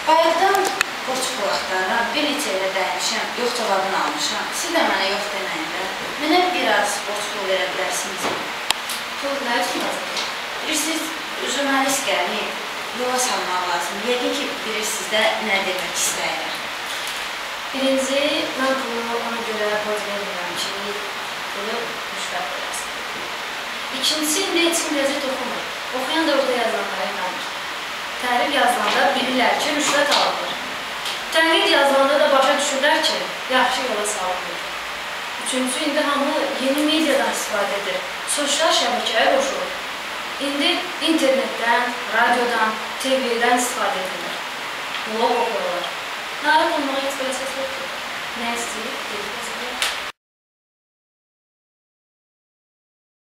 Bayaqdan borc pul axtarıram, bir neçə ilə dəymişəm, yox cavabını almışam. Siz də mənə yox deməyində, mənə biraz borc pul verə bilərsiniz. Pul nə üçün lazım? Bilirsiniz, jurnalist gəlməyib, yola salmaq lazım. Yəqin ki, bilirsiniz də nə demək istəyirəm. Birinci, mən pulu ona görə borc vermirəm ki, pulu rüşvət verəsin. İkincisi, indi heç kim qəzet oxumur. Oxuyan da orada yazılanlara inanır. Tərif yazılanda bilirlər ki, rüşvət alınır. Tənqid yazılanda da başa düşürlər ki, yaxşı yola salınır. Üçüncü, indi hamı yeni mediadan istifadə edir. Sosial şəbəkəyə qoşulur. İndi internetdən, radiodan, TV-dən istifadə edilir. Blog oxuyurlar. Narahat olmağa heç bir əsas yoxdur. Nə istəyir?